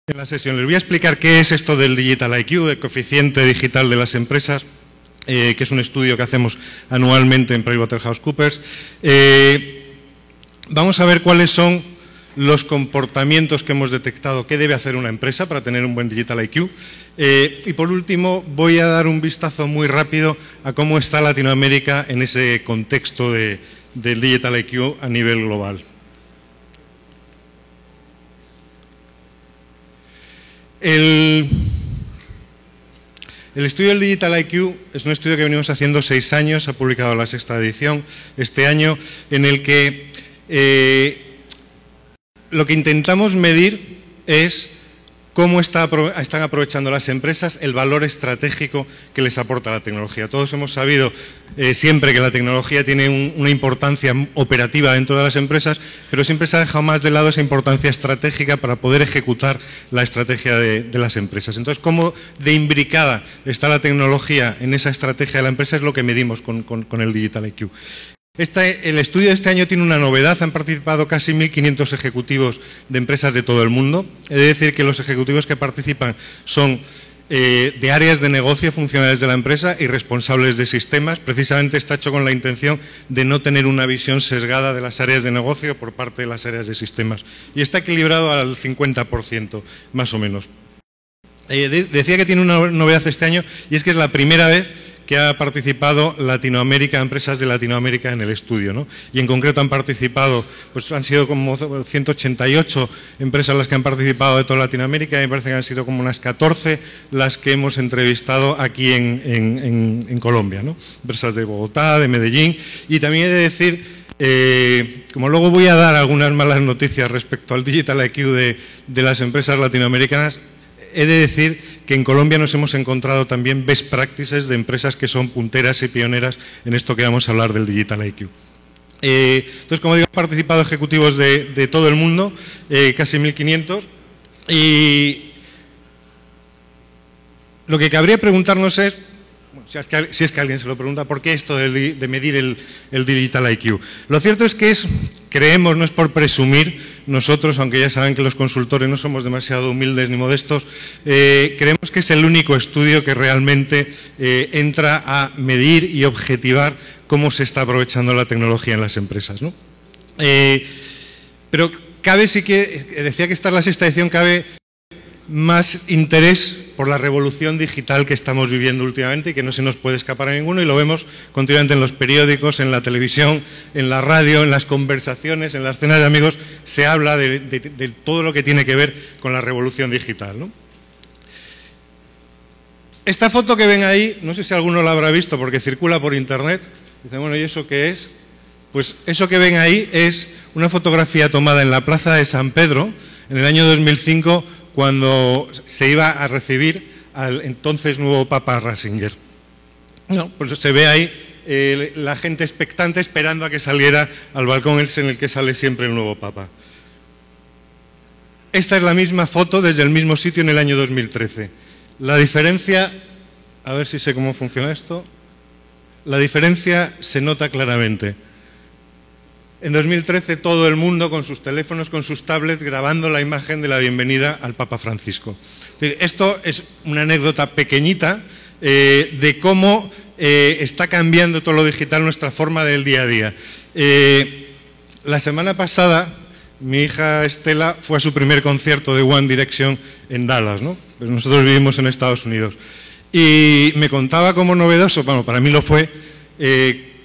En la sesión les voy a explicar qué es esto del Digital IQ, del coeficiente digital de las empresas, que es un estudio que hacemos anualmente en PricewaterhouseCoopers. Vamos a ver cuáles son los comportamientos que hemos detectado, qué debe hacer una empresa para tener un buen Digital IQ. Y por último voy a dar un vistazo muy rápido a cómo está Latinoamérica en ese contexto del Digital IQ a nivel global. El estudio del Digital IQ es un estudio que venimos haciendo 6 años, ha publicado la 6ª edición este año, en el que lo que intentamos medir es cómo están aprovechando las empresas el valor estratégico que les aporta la tecnología. Todos hemos sabido siempre que la tecnología tiene una importancia operativa dentro de las empresas, pero siempre se ha dejado más de lado esa importancia estratégica para poder ejecutar la estrategia de las empresas. Entonces, cómo de imbricada está la tecnología en esa estrategia de la empresa es lo que medimos con el Digital IQ. El estudio de este año tiene una novedad, han participado casi 1.500 ejecutivos de empresas de todo el mundo. He de decir que los ejecutivos que participan son de áreas de negocio, funcionarios de la empresa y responsables de sistemas. Precisamente está hecho con la intención de no tener una visión sesgada de las áreas de negocio por parte de las áreas de sistemas. Y está equilibrado al 50%, más o menos. Decía que tiene una novedad este año y es que es la primera vez que ha participado Latinoamérica, empresas de Latinoamérica en el estudio, ¿no? Y en concreto han participado, pues han sido como 188 empresas las que han participado de toda Latinoamérica, y me parece que han sido como unas 14 las que hemos entrevistado aquí en Colombia, ¿no? Empresas de Bogotá, de Medellín, y también he de decir, como luego voy a dar algunas malas noticias respecto al Digital IQ de las empresas latinoamericanas, he de decir que en Colombia nos hemos encontrado también best practices de empresas que son punteras y pioneras en esto que vamos a hablar del Digital IQ. Entonces, como digo, han participado ejecutivos de todo el mundo, casi 1.500, y lo que cabría preguntarnos es, si es que alguien se lo pregunta, ¿por qué esto de medir el Digital IQ? Lo cierto es que creemos, no es por presumir, nosotros, aunque ya saben que los consultores no somos demasiado humildes ni modestos, creemos que es el único estudio que realmente entra a medir y objetivar cómo se está aprovechando la tecnología en las empresas, ¿no? Pero cabe, sí que, decía que esta es la 6ª edición, cabe más interés por la revolución digital que estamos viviendo últimamente y que no se nos puede escapar a ninguno, y lo vemos continuamente en los periódicos, en la televisión, en la radio, en las conversaciones, en las cenas de amigos, se habla de todo lo que tiene que ver con la revolución digital, ¿no? Esta foto que ven ahí, no sé si alguno la habrá visto porque circula por internet, dicen, bueno, ¿y eso qué es? Pues eso que ven ahí es una fotografía tomada en la plaza de San Pedro en el año 2005, cuando se iba a recibir al entonces nuevo Papa Ratzinger. No, pues se ve ahí la gente expectante esperando a que saliera al balcón en el que sale siempre el nuevo Papa. Esta es la misma foto desde el mismo sitio en el año 2013. La diferencia, a ver si sé cómo funciona esto, la diferencia se nota claramente. En 2013 todo el mundo con sus teléfonos, con sus tablets, grabando la imagen de la bienvenida al Papa Francisco. Es decir, esto es una anécdota pequeñita de cómo está cambiando todo lo digital nuestra forma del día a día. La semana pasada mi hija Estela fue a su primer concierto de One Direction en Dallas, ¿no? Pues nosotros vivimos en Estados Unidos. Y me contaba como novedoso, bueno, para mí lo fue,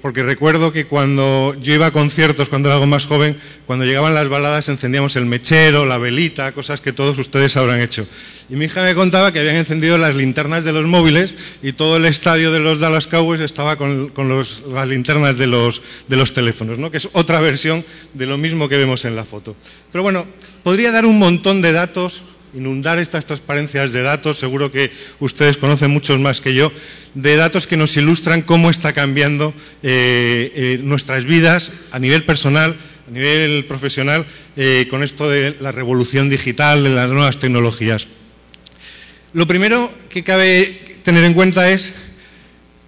porque recuerdo que cuando yo iba a conciertos, cuando era algo más joven, cuando llegaban las baladas encendíamos el mechero, la velita, cosas que todos ustedes habrán hecho. Y mi hija me contaba que habían encendido las linternas de los móviles y todo el estadio de los Dallas Cowboys estaba con las linternas de los teléfonos, ¿no? Que es otra versión de lo mismo que vemos en la foto. Pero bueno, podría dar un montón de datos, inundar estas transparencias de datos, seguro que ustedes conocen muchos más que yo, de datos que nos ilustran cómo está cambiando nuestras vidas a nivel personal, a nivel profesional, con esto de la revolución digital, de las nuevas tecnologías. Lo primero que cabe tener en cuenta es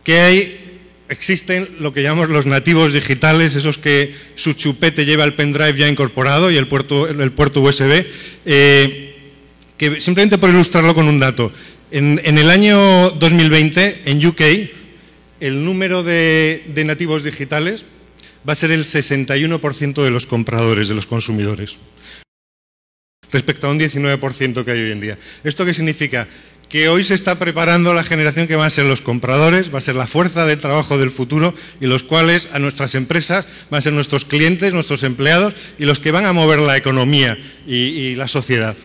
que existen lo que llamamos los nativos digitales, esos que su chupete lleva el pendrive ya incorporado y el puerto USB, que simplemente por ilustrarlo con un dato, en el año 2020, en UK, el número de nativos digitales va a ser el 61% de los compradores, de los consumidores, respecto a un 19% que hay hoy en día. ¿Esto qué significa? Que hoy se está preparando la generación que va a ser los compradores, va a ser la fuerza de trabajo del futuro y los cuales a nuestras empresas van a ser nuestros clientes, nuestros empleados y los que van a mover la economía y la sociedad.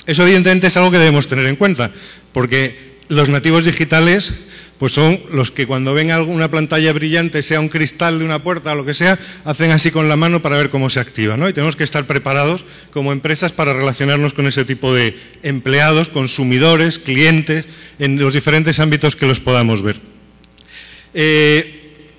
Eso evidentemente es algo que debemos tener en cuenta, porque los nativos digitales pues son los que cuando ven alguna pantalla brillante, sea un cristal de una puerta o lo que sea, hacen así con la mano para ver cómo se activa, ¿no? Y tenemos que estar preparados como empresas para relacionarnos con ese tipo de empleados, consumidores, clientes, en los diferentes ámbitos que los podamos ver.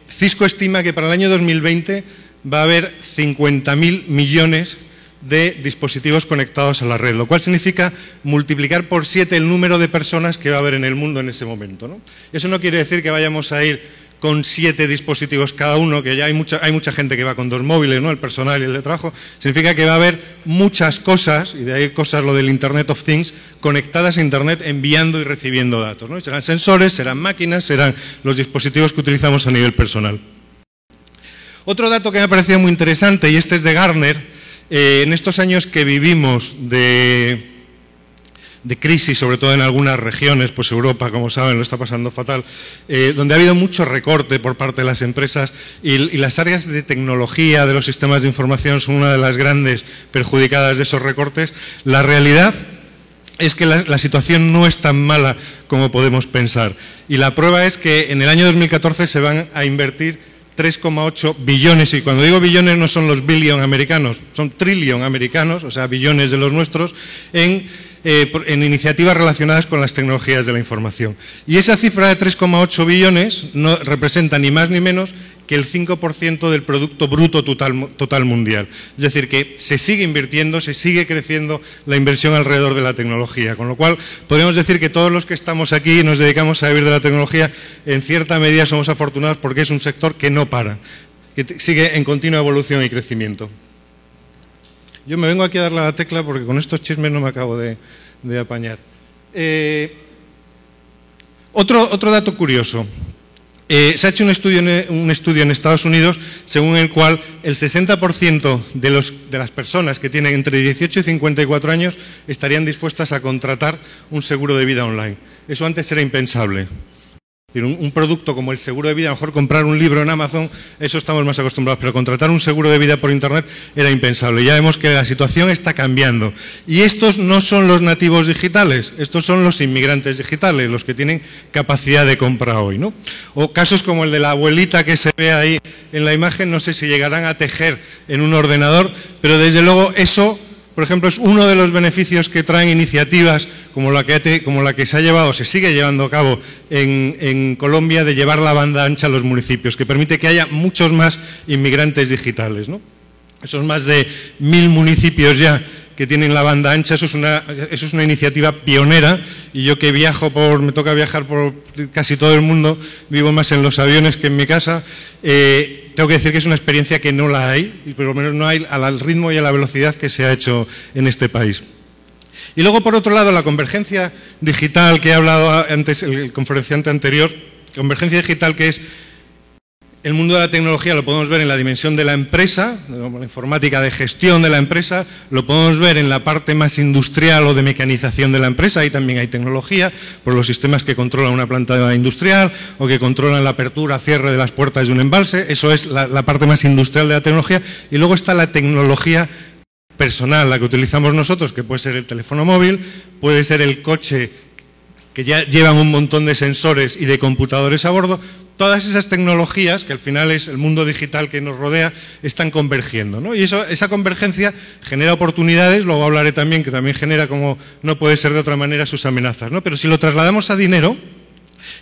Cisco estima que para el año 2020 va a haber 50.000 millones de dispositivos conectados a la red, lo cual significa multiplicar por 7 el número de personas que va a haber en el mundo en ese momento, ¿no? Eso no quiere decir que vayamos a ir con 7 dispositivos cada uno, que ya hay mucha gente que va con 2 móviles, ¿no? El personal y el de trabajo. Significa que va a haber muchas cosas, y de ahí cosas lo del Internet of Things, conectadas a Internet enviando y recibiendo datos, ¿no? Serán sensores, serán máquinas, serán los dispositivos que utilizamos a nivel personal. Otro dato que me ha parecido muy interesante, y este es de Gartner, en estos años que vivimos de crisis, sobre todo en algunas regiones, pues Europa, como saben, lo está pasando fatal, donde ha habido mucho recorte por parte de las empresas y las áreas de tecnología, de los sistemas de información, son una de las grandes perjudicadas de esos recortes. La realidad es que la situación no es tan mala como podemos pensar. Y la prueba es que en el año 2014 se van a invertir 3,8 billones, y cuando digo billones no son los billion americanos, son trillion americanos, o sea, billones de los nuestros, en iniciativas relacionadas con las tecnologías de la información. Y esa cifra de 3,8 billones no representa ni más ni menos que el 5% del Producto Bruto total mundial. Es decir, que se sigue invirtiendo, se sigue creciendo la inversión alrededor de la tecnología, con lo cual podemos decir que todos los que estamos aquí y nos dedicamos a vivir de la tecnología, en cierta medida somos afortunados porque es un sector que no para, que sigue en continua evolución y crecimiento. Yo me vengo aquí a darle a la tecla porque con estos chismes no me acabo de apañar. Otro dato curioso. Se ha hecho un estudio en Estados Unidos según el cual el 60% de las personas que tienen entre 18 y 54 años estarían dispuestas a contratar un seguro de vida online. Eso antes era impensable. Un producto como el seguro de vida, a lo mejor comprar un libro en Amazon, eso estamos más acostumbrados, pero contratar un seguro de vida por Internet era impensable. Ya vemos que la situación está cambiando. Y estos no son los nativos digitales, estos son los inmigrantes digitales, los que tienen capacidad de compra hoy, ¿no? O casos como el de la abuelita que se ve ahí en la imagen, no sé si llegarán a tejer en un ordenador, pero desde luego eso, por ejemplo, es uno de los beneficios que traen iniciativas como la que se ha llevado, se sigue llevando a cabo en Colombia, de llevar la banda ancha a los municipios, que permite que haya muchos más inmigrantes digitales, ¿no? Esos más de 1000 municipios ya que tienen la banda ancha, eso es una iniciativa pionera, y yo que me toca viajar por casi todo el mundo, vivo más en los aviones que en mi casa, tengo que decir que es una experiencia que no la hay, y por lo menos no hay al ritmo y a la velocidad que se ha hecho en este país. Y luego, por otro lado, la convergencia digital que ha hablado antes el conferenciante anterior, convergencia digital que es el mundo de la tecnología, lo podemos ver en la dimensión de la empresa, la informática de gestión de la empresa, lo podemos ver en la parte más industrial o de mecanización de la empresa, ahí también hay tecnología, por los sistemas que controlan una planta industrial o que controlan la apertura, cierre de las puertas de un embalse, eso es la parte más industrial de la tecnología, y luego está la tecnología personal, la que utilizamos nosotros, que puede ser el teléfono móvil, puede ser el coche, que ya llevan un montón de sensores y de computadores a bordo. Todas esas tecnologías, que al final es el mundo digital que nos rodea, están convergiendo, ¿no? Y esa convergencia genera oportunidades, luego hablaré también que también genera, como no puede ser de otra manera, sus amenazas, ¿no? Pero si lo trasladamos a dinero,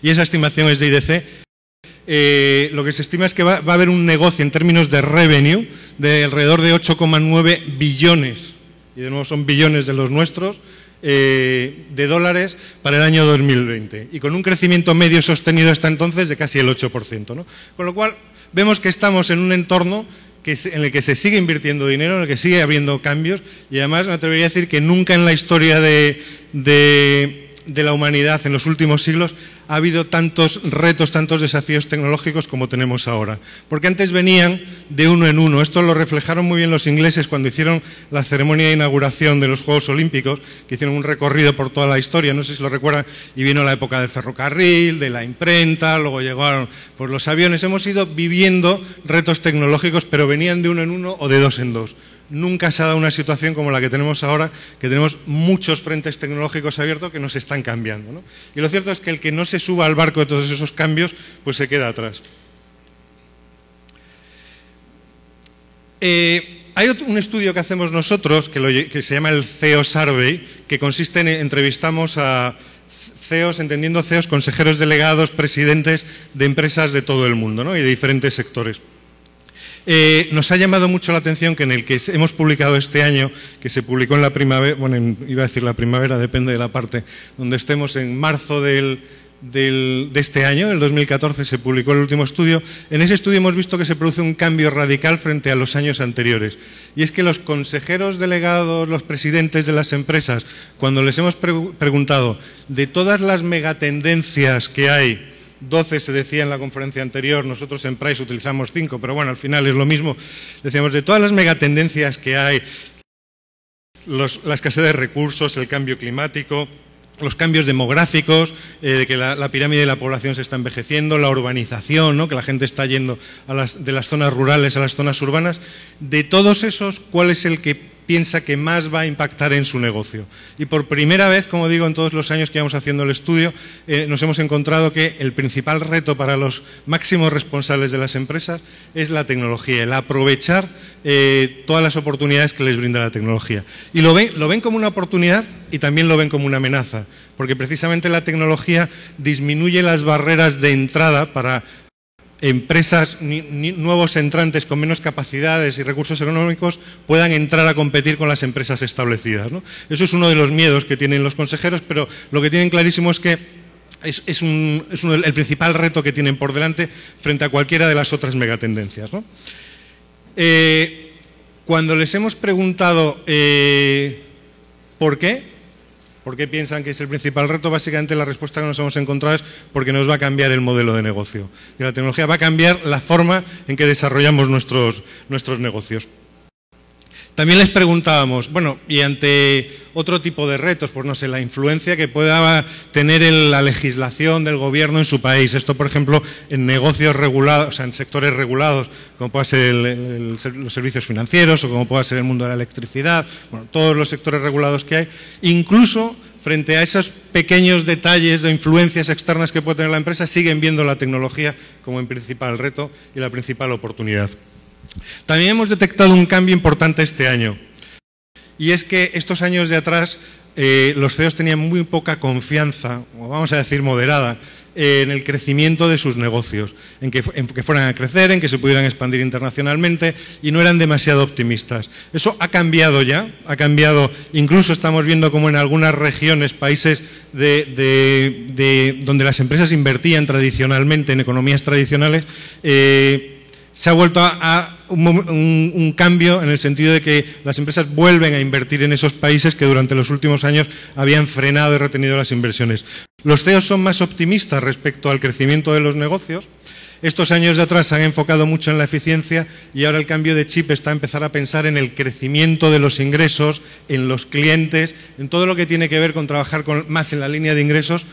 y esa estimación es de IDC, lo que se estima es que va a haber un negocio en términos de revenue de alrededor de 8,9 billones, y de nuevo son billones de los nuestros, de dólares para el año 2020, y con un crecimiento medio sostenido hasta entonces de casi el 8%, ¿no? Con lo cual vemos que estamos en un entorno en el que se sigue invirtiendo dinero, en el que sigue habiendo cambios, y además me atrevería a decir que nunca en la historia de la humanidad en los últimos siglos ha habido tantos retos, tantos desafíos tecnológicos como tenemos ahora. Porque antes venían de uno en uno. Esto lo reflejaron muy bien los ingleses cuando hicieron la ceremonia de inauguración de los Juegos Olímpicos, que hicieron un recorrido por toda la historia, no sé si lo recuerdan, y vino la época del ferrocarril, de la imprenta, luego llegaron pues, los aviones. Hemos ido viviendo retos tecnológicos, pero venían de uno en uno o de dos en dos. Nunca se ha dado una situación como la que tenemos ahora, que tenemos muchos frentes tecnológicos abiertos que nos están cambiando, ¿no? Y lo cierto es que el que no se suba al barco de todos esos cambios, pues se queda atrás. Hay un estudio que hacemos nosotros, que se llama el CEO Survey, que consiste en entrevistamos a CEOs, entendiendo CEOs, consejeros delegados, presidentes de empresas de todo el mundo, ¿no? Y de diferentes sectores. Nos ha llamado mucho la atención que en el que hemos publicado este año, que se publicó en la primavera, bueno, iba a decir la primavera, depende de la parte donde estemos, en marzo de este año, del 2014, se publicó el último estudio. En ese estudio hemos visto que se produce un cambio radical frente a los años anteriores. Y es que los consejeros delegados, los presidentes de las empresas, cuando les hemos preguntado de todas las megatendencias que hay, 12 se decía en la conferencia anterior, nosotros en Price utilizamos 5, pero bueno, al final es lo mismo. Decíamos, de todas las megatendencias que hay, la escasez de recursos, el cambio climático, los cambios demográficos, de que la pirámide de la población se está envejeciendo, la urbanización, ¿no? Que la gente está yendo de las zonas rurales a las zonas urbanas. De todos esos, ¿cuál es el que piensa que más va a impactar en su negocio? Y por primera vez, como digo, en todos los años que vamos haciendo el estudio, nos hemos encontrado que el principal reto para los máximos responsables de las empresas es la tecnología, el aprovechar todas las oportunidades que les brinda la tecnología. Y lo ven como una oportunidad y también lo ven como una amenaza, porque precisamente la tecnología disminuye las barreras de entrada para empresas, nuevos entrantes con menos capacidades y recursos económicos puedan entrar a competir con las empresas establecidas, ¿no? Eso es uno de los miedos que tienen los consejeros, pero lo que tienen clarísimo es que es el principal reto que tienen por delante frente a cualquiera de las otras megatendencias, ¿no? Cuando les hemos preguntado ¿por qué? ¿Por qué piensan que es el principal reto? Básicamente la respuesta que nos hemos encontrado es porque nos va a cambiar el modelo de negocio. Y la tecnología va a cambiar la forma en que desarrollamos nuestros negocios. También les preguntábamos, bueno, y ante otro tipo de retos, pues no sé, la influencia que pueda tener la legislación del gobierno en su país. Esto, por ejemplo, en negocios regulados, o sea, en sectores regulados, como pueda ser los servicios financieros o como pueda ser el mundo de la electricidad, bueno, todos los sectores regulados que hay, incluso frente a esos pequeños detalles de influencias externas que puede tener la empresa, siguen viendo la tecnología como el principal reto y la principal oportunidad. También hemos detectado un cambio importante este año, y es que estos años de atrás los CEOs tenían muy poca confianza, o vamos a decir moderada, en el crecimiento de sus negocios, en que fueran a crecer, en que se pudieran expandir internacionalmente, y no eran demasiado optimistas. Eso ha cambiado ya, ha cambiado, incluso estamos viendo como en algunas regiones, países donde las empresas invertían tradicionalmente en economías tradicionales, se ha vuelto a un cambio en el sentido de que las empresas vuelven a invertir en esos países que durante los últimos años habían frenado y retenido las inversiones. Los CEOs son más optimistas respecto al crecimiento de los negocios. Estos años de atrás se han enfocado mucho en la eficiencia y ahora el cambio de chip está a empezar a pensar en el crecimiento de los ingresos, en los clientes, en todo lo que tiene que ver con trabajar más en la línea de ingresos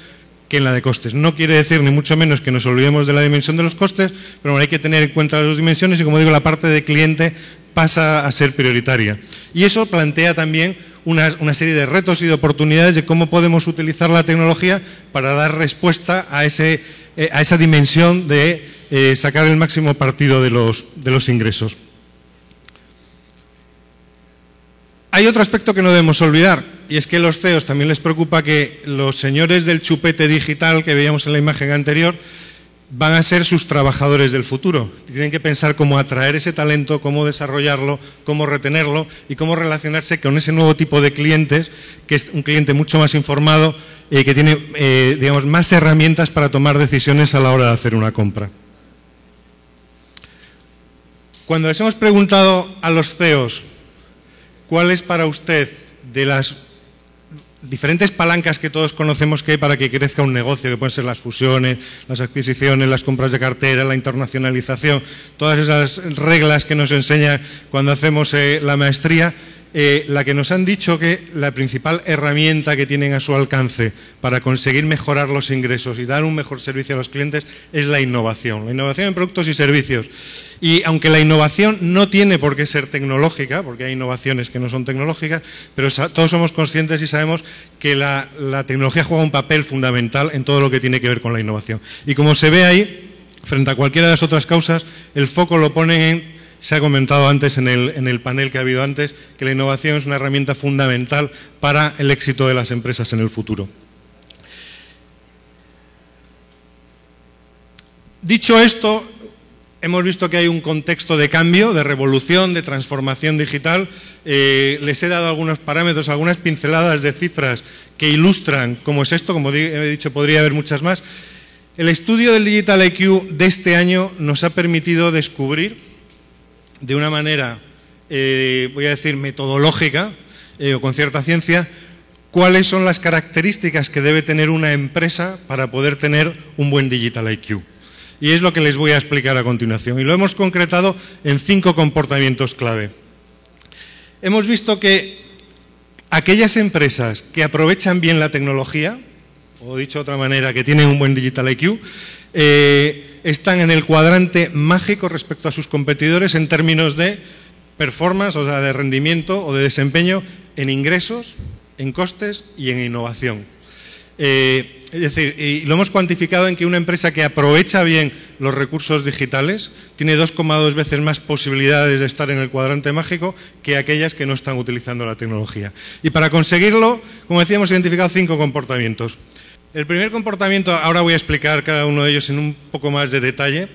que en la de costes. No quiere decir ni mucho menos que nos olvidemos de la dimensión de los costes, pero bueno, hay que tener en cuenta las dos dimensiones y, como digo, la parte de cliente pasa a ser prioritaria. Y eso plantea también una serie de retos y de oportunidades de cómo podemos utilizar la tecnología para dar respuesta a esa dimensión de sacar el máximo partido de los ingresos. Hay otro aspecto que no debemos olvidar, y es que a los CEOs también les preocupa que los señores del chupete digital que veíamos en la imagen anterior van a ser sus trabajadores del futuro. Tienen que pensar cómo atraer ese talento, cómo desarrollarlo, cómo retenerlo y cómo relacionarse con ese nuevo tipo de clientes, que es un cliente mucho más informado, que tiene digamos, más herramientas para tomar decisiones a la hora de hacer una compra. Cuando les hemos preguntado a los CEOs cuál es para usted de las diferentes palancas que todos conocemos que hay para que crezca un negocio, que pueden ser las fusiones, las adquisiciones, las compras de cartera, la internacionalización, todas esas reglas que nos enseña cuando hacemos la maestría, la que nos han dicho que la principal herramienta que tienen a su alcance para conseguir mejorar los ingresos y dar un mejor servicio a los clientes es la innovación en productos y servicios. Y aunque la innovación no tiene por qué ser tecnológica, porque hay innovaciones que no son tecnológicas, pero todos somos conscientes y sabemos que la tecnología juega un papel fundamental en todo lo que tiene que ver con la innovación. Y como se ve ahí, frente a cualquiera de las otras causas, el foco lo ponen en, se ha comentado antes en el panel que ha habido antes, que la innovación es una herramienta fundamental para el éxito de las empresas en el futuro. Dicho esto, hemos visto que hay un contexto de cambio, de revolución, de transformación digital. Les he dado algunos parámetros, algunas pinceladas de cifras que ilustran cómo es esto. Como he dicho, podría haber muchas más. El estudio del Digital IQ de este año nos ha permitido descubrir de una manera, voy a decir, metodológica o con cierta ciencia, cuáles son las características que debe tener una empresa para poder tener un buen Digital IQ. Y es lo que les voy a explicar a continuación. Y lo hemos concretado en 5 comportamientos clave. Hemos visto que aquellas empresas que aprovechan bien la tecnología, o dicho de otra manera, que tienen un buen Digital IQ, están en el cuadrante mágico respecto a sus competidores en términos de performance, o sea, de rendimiento o de desempeño en ingresos, en costes y en innovación. Es decir, y lo hemos cuantificado en que una empresa que aprovecha bien los recursos digitales tiene 2,2 veces más posibilidades de estar en el cuadrante mágico que aquellas que no están utilizando la tecnología. Y para conseguirlo, como decía, hemos identificado 5 comportamientos. El primer comportamiento, ahora voy a explicar cada uno de ellos en un poco más de detalle.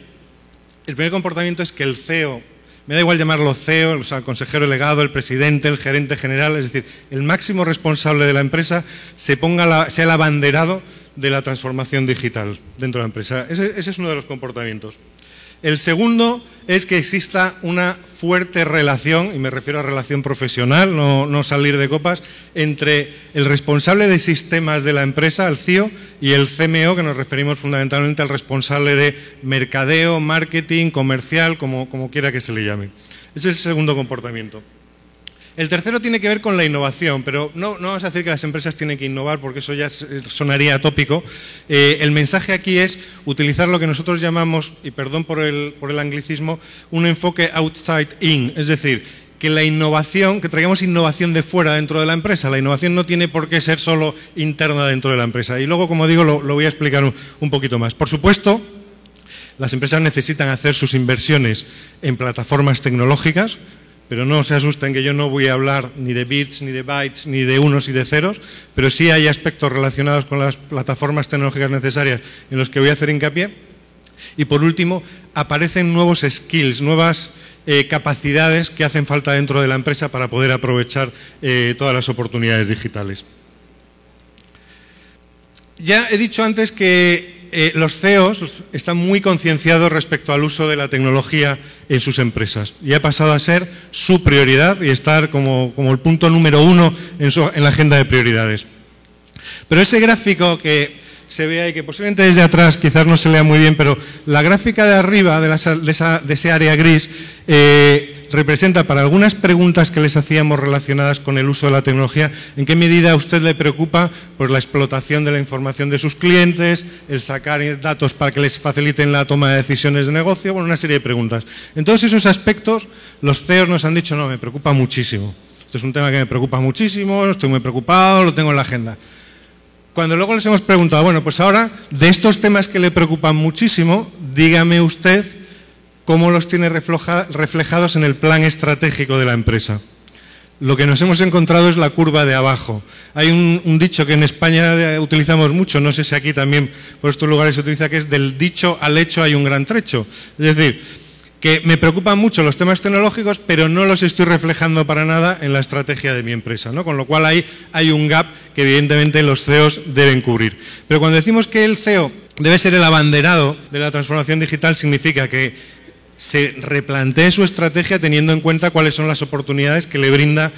El primer comportamiento es que el CEO, me da igual llamarlo CEO, o sea, el consejero delegado, el presidente, el gerente general, es decir, el máximo responsable de la empresa sea el abanderado de la transformación digital dentro de la empresa. Ese es uno de los comportamientos. El segundo es que exista una fuerte relación, y me refiero a relación profesional, no salir de copas, entre el responsable de sistemas de la empresa, el CIO, y el CMO, que nos referimos fundamentalmente al responsable de mercadeo, marketing, comercial, como quiera que se le llame. Ese es el segundo comportamiento. El tercero tiene que ver con la innovación, pero no vamos a decir que las empresas tienen que innovar porque eso ya sonaría tópico. El mensaje aquí es utilizar lo que nosotros llamamos, y perdón por el anglicismo, un enfoque outside in, es decir, que la innovación, que traigamos innovación de fuera dentro de la empresa. La innovación no tiene por qué ser solo interna dentro de la empresa. Y luego, como digo, lo voy a explicar un poquito más. Por supuesto, las empresas necesitan hacer sus inversiones en plataformas tecnológicas, pero no se asusten que yo no voy a hablar ni de bits, ni de bytes, ni de unos y de ceros, pero sí hay aspectos relacionados con las plataformas tecnológicas necesarias en los que voy a hacer hincapié. Y por último, aparecen nuevos skills, nuevas capacidades que hacen falta dentro de la empresa para poder aprovechar todas las oportunidades digitales. Ya he dicho antes que los CEOs están muy concienciados respecto al uso de la tecnología en sus empresas y ha pasado a ser su prioridad y estar como el punto número 1 en la agenda de prioridades. Pero ese gráfico que se ve ahí, que posiblemente desde atrás quizás no se lea muy bien, pero la gráfica de arriba de ese área gris representa, para algunas preguntas que les hacíamos relacionadas con el uso de la tecnología, en qué medida a usted le preocupa pues, la explotación de la información de sus clientes, el sacar datos para que les faciliten la toma de decisiones de negocio, bueno, una serie de preguntas. En todos esos aspectos, los CEOs nos han dicho, no, me preocupa muchísimo. Este es un tema que me preocupa muchísimo, estoy muy preocupado, lo tengo en la agenda. Cuando luego les hemos preguntado, bueno, pues ahora, de estos temas que le preocupan muchísimo, dígame usted cómo los tiene reflejados en el plan estratégico de la empresa. Lo que nos hemos encontrado es la curva de abajo. Hay un dicho que en España utilizamos mucho, no sé si aquí también por estos lugares se utiliza, que es del dicho al hecho hay un gran trecho. Es decir, que me preocupan mucho los temas tecnológicos, pero no los estoy reflejando para nada en la estrategia de mi empresa, ¿no? Con lo cual ahí hay un gap que evidentemente los CEOs deben cubrir. Pero cuando decimos que el CEO debe ser el abanderado de la transformación digital, significa que se replantee su estrategia teniendo en cuenta cuáles son las oportunidades que le brinda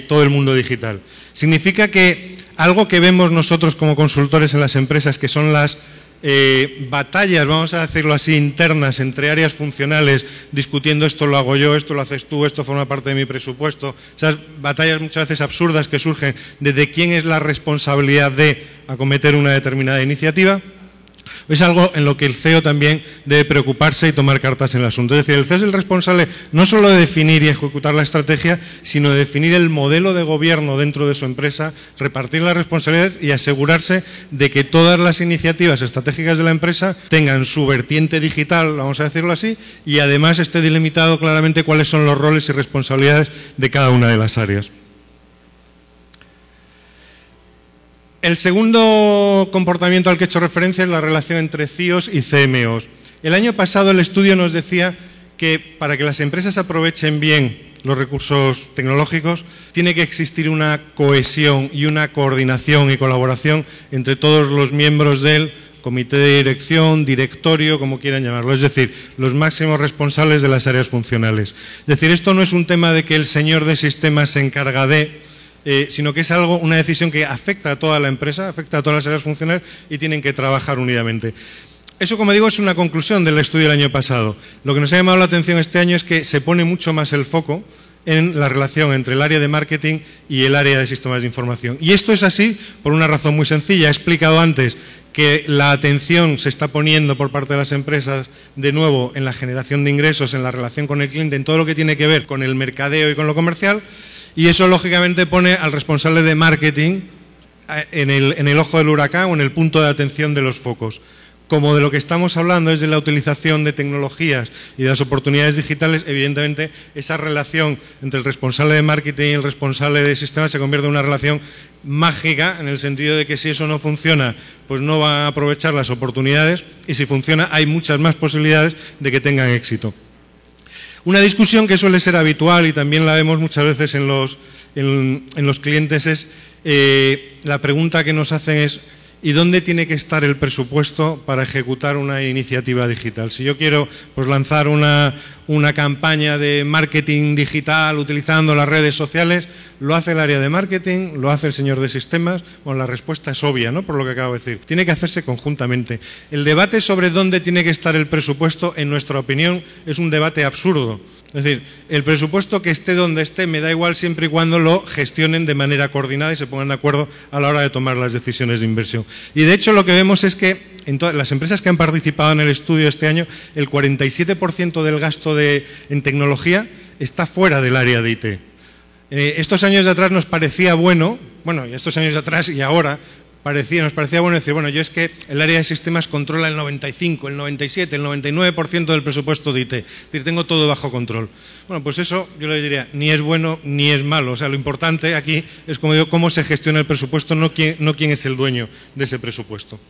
todo el mundo digital. Significa que algo que vemos nosotros como consultores en las empresas, que son las batallas, vamos a decirlo así, internas entre áreas funcionales, discutiendo esto lo hago yo, esto lo haces tú, esto forma parte de mi presupuesto, esas batallas muchas veces absurdas que surgen de quién es la responsabilidad de acometer una determinada iniciativa, es algo en lo que el CEO también debe preocuparse y tomar cartas en el asunto. Es decir, el CEO es el responsable no solo de definir y ejecutar la estrategia, sino de definir el modelo de gobierno dentro de su empresa, repartir las responsabilidades y asegurarse de que todas las iniciativas estratégicas de la empresa tengan su vertiente digital, vamos a decirlo así, y además esté delimitado claramente cuáles son los roles y responsabilidades de cada una de las áreas. El segundo comportamiento al que he hecho referencia es la relación entre CIOs y CMOs. El año pasado el estudio nos decía que para que las empresas aprovechen bien los recursos tecnológicos tiene que existir una cohesión y una coordinación y colaboración entre todos los miembros del comité de dirección, directorio, como quieran llamarlo, es decir, los máximos responsables de las áreas funcionales. Es decir, esto no es un tema de que el señor de sistemas se encarga de... sino que es una decisión que afecta a toda la empresa, afecta a todas las áreas funcionales y tienen que trabajar unidamente. Eso, como digo, es una conclusión del estudio del año pasado. Lo que nos ha llamado la atención este año es que se pone mucho más el foco en la relación entre el área de marketing y el área de sistemas de información. Y esto es así por una razón muy sencilla. He explicado antes que la atención se está poniendo por parte de las empresas de nuevo en la generación de ingresos, en la relación con el cliente, en todo lo que tiene que ver con el mercadeo y con lo comercial. Y eso, lógicamente, pone al responsable de marketing en el ojo del huracán o en el punto de atención de los focos. Como de lo que estamos hablando es de la utilización de tecnologías y de las oportunidades digitales, evidentemente esa relación entre el responsable de marketing y el responsable de sistemas se convierte en una relación mágica, en el sentido de que si eso no funciona, pues no van a aprovechar las oportunidades, y si funciona hay muchas más posibilidades de que tengan éxito. Una discusión que suele ser habitual y también la vemos muchas veces en los clientes es la pregunta que nos hacen es ¿y dónde tiene que estar el presupuesto para ejecutar una iniciativa digital? Si yo quiero pues, lanzar una campaña de marketing digital utilizando las redes sociales, ¿lo hace el área de marketing? ¿Lo hace el señor de sistemas? Bueno, la respuesta es obvia, ¿no? Por lo que acabo de decir. Tiene que hacerse conjuntamente. El debate sobre dónde tiene que estar el presupuesto, en nuestra opinión, es un debate absurdo. Es decir, el presupuesto que esté donde esté me da igual siempre y cuando lo gestionen de manera coordinada y se pongan de acuerdo a la hora de tomar las decisiones de inversión. Y de hecho lo que vemos es que en todas las empresas que han participado en el estudio este año, el 47% del gasto en tecnología está fuera del área de IT. Estos años de atrás nos parecía bueno, y estos años de atrás y ahora, nos parecía bueno decir, bueno, yo es que el área de sistemas controla el 95, el 97, el 99% del presupuesto de IT. Es decir, tengo todo bajo control. Bueno, pues eso yo le diría, ni es bueno ni es malo. O sea, lo importante aquí es, como digo, cómo se gestiona el presupuesto, no quién es el dueño de ese presupuesto.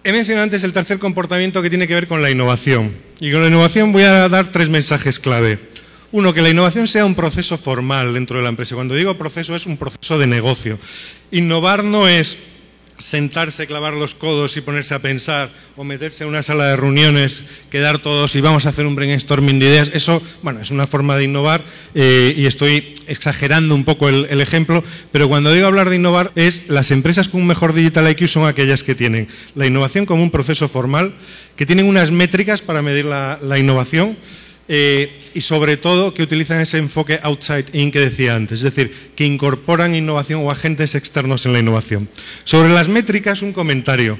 He mencionado antes el tercer comportamiento que tiene que ver con la innovación. Y con la innovación voy a dar 3 mensajes clave. Uno, que la innovación sea un proceso formal dentro de la empresa. Cuando digo proceso, es un proceso de negocio. Innovar no es sentarse, clavar los codos y ponerse a pensar, o meterse en una sala de reuniones, quedar todos y vamos a hacer un brainstorming de ideas. Eso, es una forma de innovar y estoy exagerando un poco el ejemplo, pero cuando digo hablar de innovar es las empresas con un mejor Digital IQ son aquellas que tienen la innovación como un proceso formal, que tienen unas métricas para medir la innovación, y sobre todo que utilizan ese enfoque outside in que decía antes, es decir, que incorporan innovación o agentes externos en la innovación. Sobre las métricas, un comentario.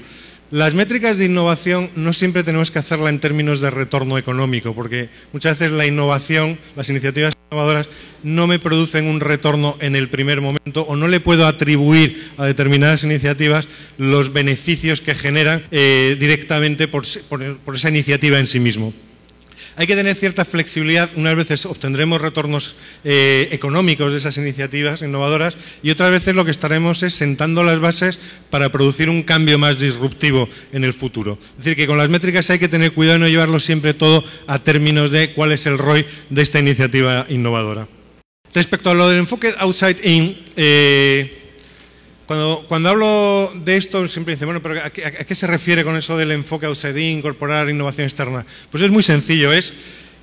Las métricas de innovación no siempre tenemos que hacerla en términos de retorno económico, porque muchas veces la innovación, las iniciativas innovadoras no me producen un retorno en el primer momento o no le puedo atribuir a determinadas iniciativas los beneficios que generan directamente por esa iniciativa en sí mismo. Hay que tener cierta flexibilidad, unas veces obtendremos retornos económicos de esas iniciativas innovadoras y otras veces lo que estaremos es sentando las bases para producir un cambio más disruptivo en el futuro. Es decir, que con las métricas hay que tener cuidado y no llevarlo siempre todo a términos de cuál es el ROI de esta iniciativa innovadora. Respecto a lo del enfoque outside in, Cuando hablo de esto, siempre dicen, bueno, pero ¿a qué se refiere con eso del enfoque outside in, incorporar innovación externa? Pues es muy sencillo,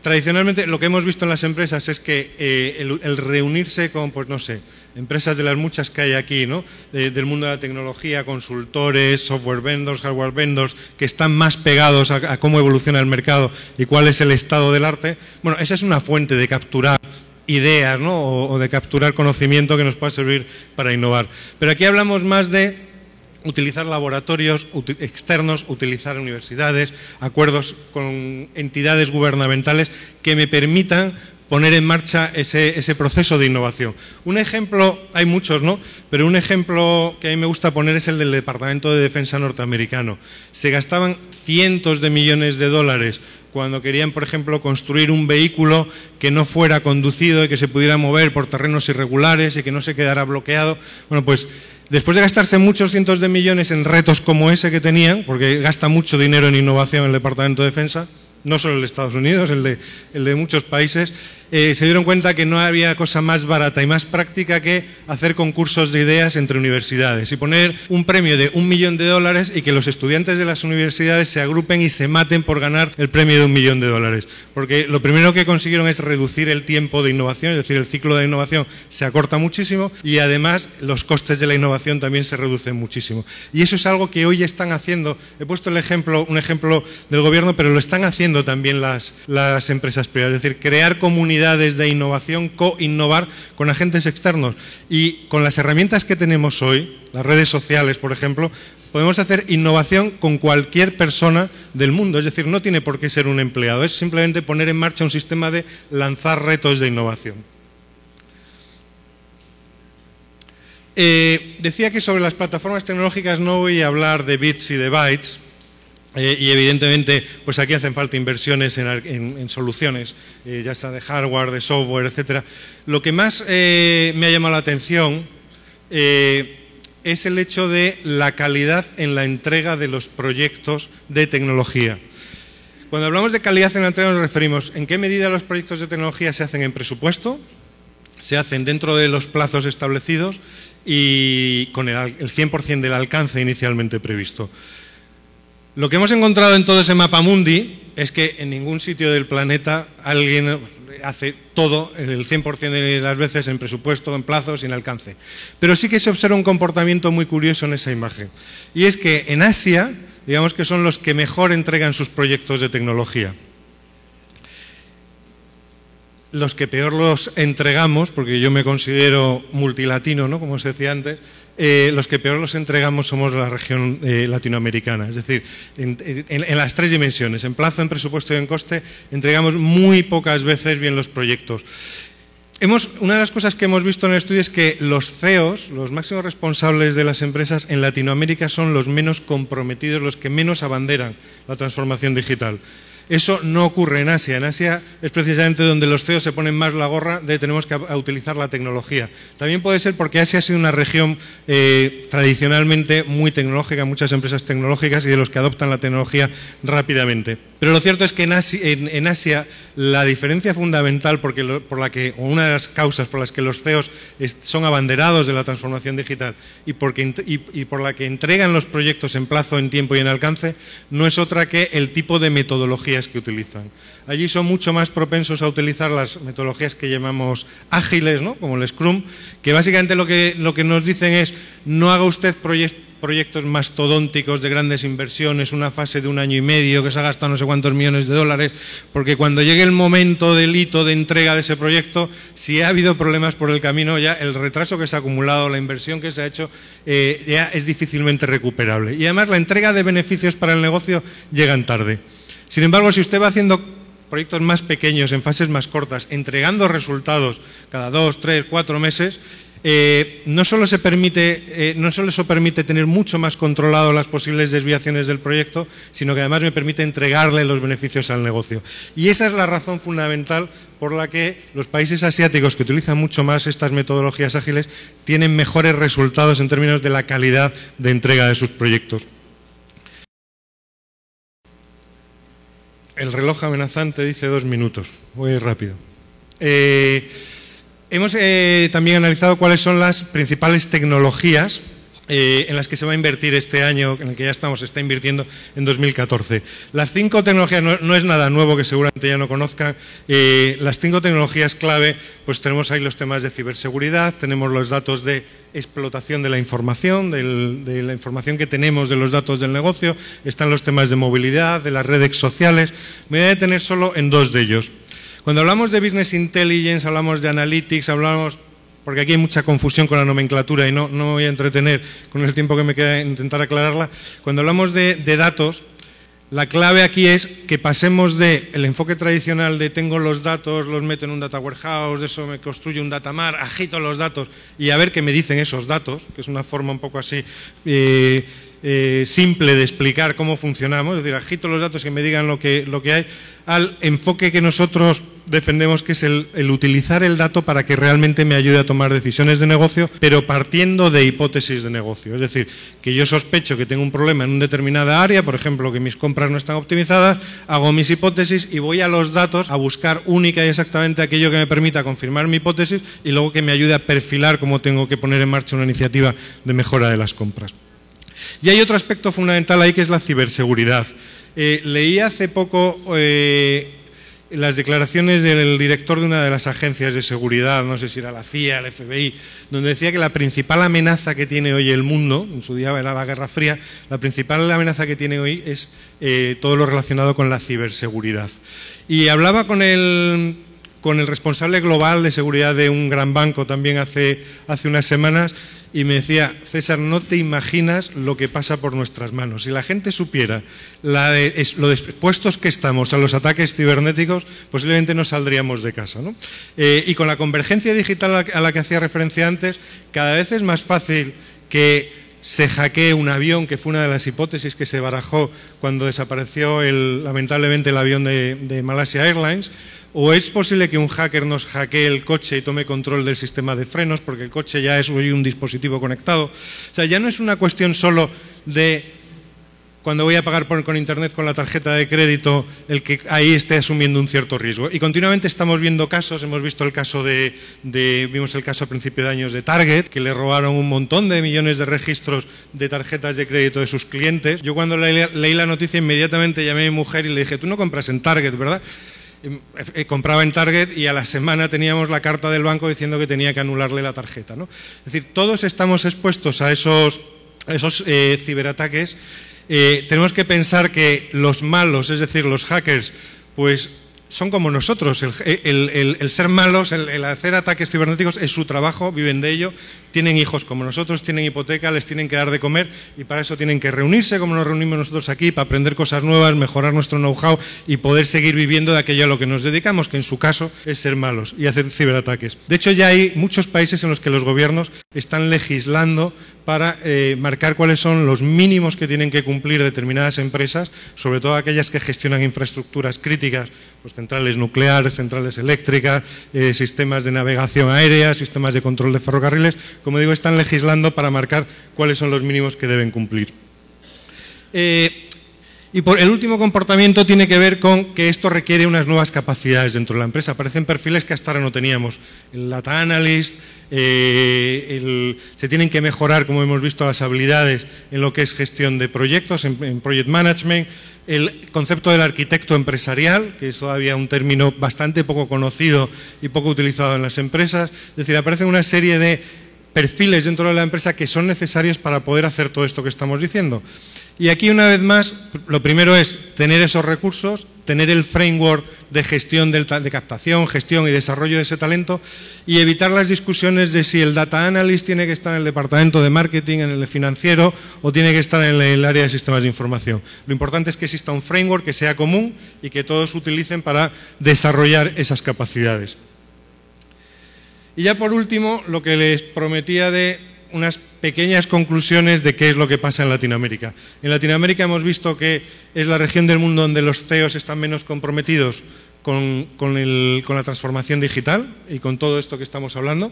tradicionalmente lo que hemos visto en las empresas es que el reunirse con, pues no sé, empresas de las muchas que hay aquí, ¿no? Del mundo de la tecnología, consultores, software vendors, hardware vendors, que están más pegados a cómo evoluciona el mercado y cuál es el estado del arte, bueno, esa es una fuente de capturar ideas, ¿no? o de capturar conocimiento que nos pueda servir para innovar. Pero aquí hablamos más de utilizar laboratorios externos, utilizar universidades, acuerdos con entidades gubernamentales que me permitan poner en marcha ese proceso de innovación. Un ejemplo, hay muchos, ¿no? Pero un ejemplo que a mí me gusta poner es el del Departamento de Defensa norteamericano. Se gastaban cientos de millones de dólares cuando querían, por ejemplo, construir un vehículo que no fuera conducido y que se pudiera mover por terrenos irregulares y que no se quedara bloqueado. Bueno, pues después de gastarse muchos cientos de millones en retos como ese que tenían, porque gasta mucho dinero en innovación el Departamento de Defensa, no solo el de Estados Unidos, el de muchos países, se dieron cuenta que no había cosa más barata y más práctica que hacer concursos de ideas entre universidades y poner un premio de $1 millón y que los estudiantes de las universidades se agrupen y se maten por ganar el premio de $1 millón. Porque lo primero que consiguieron es reducir el tiempo de innovación, es decir, el ciclo de innovación se acorta muchísimo y además los costes de la innovación también se reducen muchísimo. Y eso es algo que hoy están haciendo, he puesto un ejemplo del gobierno, pero lo están haciendo también las empresas privadas, es decir, crear comunidades de innovación, co-innovar con agentes externos. Y con las herramientas que tenemos hoy, las redes sociales, por ejemplo, podemos hacer innovación con cualquier persona del mundo. Es decir, no tiene por qué ser un empleado, es simplemente poner en marcha un sistema de lanzar retos de innovación. Decía que sobre las plataformas tecnológicas no voy a hablar de bits y de bytes, y evidentemente pues aquí hacen falta inversiones en soluciones, ya sea de hardware, de software, etcétera. Lo que más me ha llamado la atención es el hecho de la calidad en la entrega de los proyectos de tecnología. Cuando hablamos de calidad en la entrega nos referimos en qué medida los proyectos de tecnología se hacen en presupuesto, se hacen dentro de los plazos establecidos y con el 100% del alcance inicialmente previsto. Lo que hemos encontrado en todo ese mapamundi es que en ningún sitio del planeta alguien hace todo, el 100% de las veces, en presupuesto, en plazos y en alcance. Pero sí que se observa un comportamiento muy curioso en esa imagen. Y es que en Asia, digamos que son los que mejor entregan sus proyectos de tecnología. Los que peor los entregamos, porque yo me considero multilatino, ¿no? Como se decía antes, los que peor los entregamos somos la región latinoamericana. Es decir, en las tres dimensiones, en plazo, en presupuesto y en coste, entregamos muy pocas veces bien los proyectos. Una de las cosas que hemos visto en el estudio es que los CEOs, los máximos responsables de las empresas en Latinoamérica, son los menos comprometidos, los que menos abanderan la transformación digital. Eso no ocurre en Asia. En Asia es precisamente donde los CEOs se ponen más la gorra de tenemos que utilizar la tecnología. También puede ser porque Asia ha sido una región tradicionalmente muy tecnológica, muchas empresas tecnológicas y de los que adoptan la tecnología rápidamente. Pero lo cierto es que en Asia la diferencia fundamental o una de las causas por las que los CEOs son abanderados de la transformación digital y por la que entregan los proyectos en plazo, en tiempo y en alcance, no es otra que el tipo de metodologías que utilizan. Allí son mucho más propensos a utilizar las metodologías que llamamos ágiles, ¿no? Como el Scrum, que básicamente lo que nos dicen es no haga usted proyectos mastodónticos de grandes inversiones, una fase de 1 año y medio que se ha gastado no sé cuántos millones de dólares, porque cuando llegue el momento del hito de entrega de ese proyecto, si ha habido problemas por el camino, ya el retraso que se ha acumulado, la inversión que se ha hecho, ya es difícilmente recuperable. Y además la entrega de beneficios para el negocio llegan tarde. Sin embargo, si usted va haciendo proyectos más pequeños, en fases más cortas, entregando resultados cada 2, 3, 4 meses, no solo eso permite tener mucho más controlado las posibles desviaciones del proyecto, sino que además me permite entregarle los beneficios al negocio. Y esa es la razón fundamental por la que los países asiáticos que utilizan mucho más estas metodologías ágiles tienen mejores resultados en términos de la calidad de entrega de sus proyectos. El reloj amenazante dice 2 minutos. Voy rápido. Hemos también analizado cuáles son las principales tecnologías en las que se va a invertir este año, en el que ya estamos, se está invirtiendo en 2014. Las 5 tecnologías, no es nada nuevo que seguramente ya no conozcan, las 5 tecnologías clave, pues tenemos ahí los temas de ciberseguridad, tenemos los datos de explotación de la información, de la información que tenemos de los datos del negocio, están los temas de movilidad, de las redes sociales. Me voy a detener solo en 2 de ellos. Cuando hablamos de Business Intelligence, hablamos de Analytics, hablamos... porque aquí hay mucha confusión con la nomenclatura y no me voy a entretener con el tiempo que me queda en intentar aclararla. Cuando hablamos de datos, la clave aquí es que pasemos del enfoque tradicional de tengo los datos, los meto en un data warehouse, de eso me construyo un data mart, agito los datos y a ver qué me dicen esos datos, que es una forma un poco así simple de explicar cómo funcionamos, es decir, agito los datos y que me digan lo que hay, al enfoque que nosotros defendemos, que es el utilizar el dato para que realmente me ayude a tomar decisiones de negocio, pero partiendo de hipótesis de negocio. Es decir, que yo sospecho que tengo un problema en una determinada área, por ejemplo, que mis compras no están optimizadas, hago mis hipótesis y voy a los datos a buscar única y exactamente aquello que me permita confirmar mi hipótesis y luego que me ayude a perfilar cómo tengo que poner en marcha una iniciativa de mejora de las compras. Y hay otro aspecto fundamental ahí que es la ciberseguridad. Leí hace poco las declaraciones del director de una de las agencias de seguridad, no sé si era la CIA, el FBI, donde decía que la principal amenaza que tiene hoy el mundo, en su día era la Guerra Fría, la principal amenaza que tiene hoy es todo lo relacionado con la ciberseguridad. Y hablaba con el responsable global de seguridad de un gran banco también hace unas semanas, y me decía, César, no te imaginas lo que pasa por nuestras manos. Si la gente supiera lo expuestos que estamos a los ataques cibernéticos, posiblemente no saldríamos de casa, ¿no? Y con la convergencia digital a la que hacía referencia antes, cada vez es más fácil que se hackee un avión, que fue una de las hipótesis que se barajó cuando desapareció lamentablemente el avión de Malaysia Airlines. O es posible que un hacker nos hackee el coche y tome control del sistema de frenos, porque el coche ya es hoy un dispositivo conectado. O sea, ya no es una cuestión solo de cuando voy a pagar con internet con la tarjeta de crédito, el que ahí esté asumiendo un cierto riesgo. Y continuamente estamos viendo casos, hemos visto el caso vimos el caso a principio de años de Target, que le robaron un montón de millones de registros de tarjetas de crédito de sus clientes. Yo cuando leí la noticia inmediatamente llamé a mi mujer y le dije, tú no compras en Target, ¿verdad? Compraba en Target y a la semana teníamos la carta del banco diciendo que tenía que anularle la tarjeta, ¿no? Es decir, todos estamos expuestos a esos ciberataques. Tenemos que pensar que los malos, es decir, los hackers, pues son como nosotros. El ser malos, el hacer ataques cibernéticos es su trabajo, viven de ello, tienen hijos como nosotros, tienen hipoteca, les tienen que dar de comer y para eso tienen que reunirse como nos reunimos nosotros aquí, para aprender cosas nuevas, mejorar nuestro know-how y poder seguir viviendo de aquello a lo que nos dedicamos, que en su caso es ser malos y hacer ciberataques. De hecho, ya hay muchos países en los que los gobiernos están legislando para marcar cuáles son los mínimos que tienen que cumplir determinadas empresas, sobre todo aquellas que gestionan infraestructuras críticas, pues centrales nucleares, centrales eléctricas, sistemas de navegación aérea, sistemas de control de ferrocarriles. Como digo, están legislando para marcar cuáles son los mínimos que deben cumplir. Y el último comportamiento tiene que ver con que esto requiere unas nuevas capacidades dentro de la empresa. Aparecen perfiles que hasta ahora no teníamos. El data analyst, se tienen que mejorar, como hemos visto, las habilidades en lo que es gestión de proyectos, en project management. El concepto del arquitecto empresarial, que es todavía un término bastante poco conocido y poco utilizado en las empresas. Es decir, aparecen una serie de perfiles dentro de la empresa que son necesarios para poder hacer todo esto que estamos diciendo. Y aquí, una vez más, lo primero es tener esos recursos, tener el framework de gestión de captación, gestión y desarrollo de ese talento y evitar las discusiones de si el data analyst tiene que estar en el departamento de marketing, en el financiero o tiene que estar en el área de sistemas de información. Lo importante es que exista un framework que sea común y que todos utilicen para desarrollar esas capacidades. Y ya por último, lo que les prometía de unas pequeñas conclusiones de qué es lo que pasa en Latinoamérica. En Latinoamérica hemos visto que es la región del mundo donde los CEOs están menos comprometidos con la transformación digital y con todo esto que estamos hablando.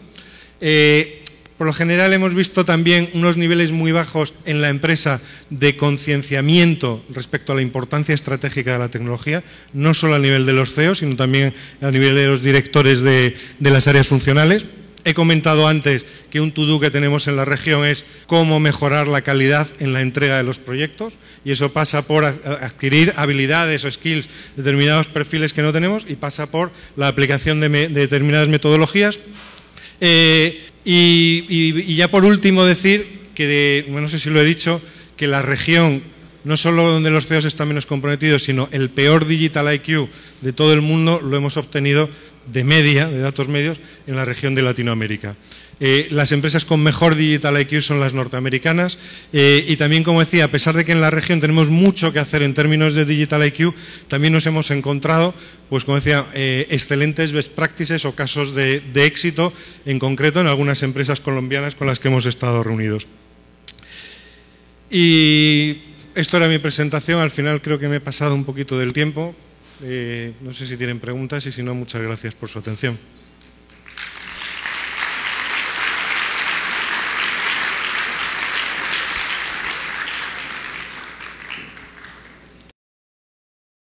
Por lo general hemos visto también unos niveles muy bajos en la empresa de concienciamiento respecto a la importancia estratégica de la tecnología, no solo a nivel de los CEOs, sino también a nivel de los directores de las áreas funcionales. He comentado antes que un to-do que tenemos en la región es cómo mejorar la calidad en la entrega de los proyectos, y eso pasa por adquirir habilidades o skills, determinados perfiles que no tenemos, y pasa por la aplicación de determinadas metodologías. Y ya por último decir que, no sé si lo he dicho, que la región, no solo donde los CEOs están menos comprometidos, sino el peor Digital IQ de todo el mundo lo hemos obtenido de media, de datos medios, en la región de Latinoamérica. Las empresas con mejor Digital IQ son las norteamericanas, y también, como decía, a pesar de que en la región tenemos mucho que hacer en términos de Digital IQ, también nos hemos encontrado, pues como decía, excelentes best practices o casos de éxito, en concreto en algunas empresas colombianas con las que hemos estado reunidos. Y esto era mi presentación. Al final creo que me he pasado un poquito del tiempo. No sé si tienen preguntas, y si no, muchas gracias por su atención.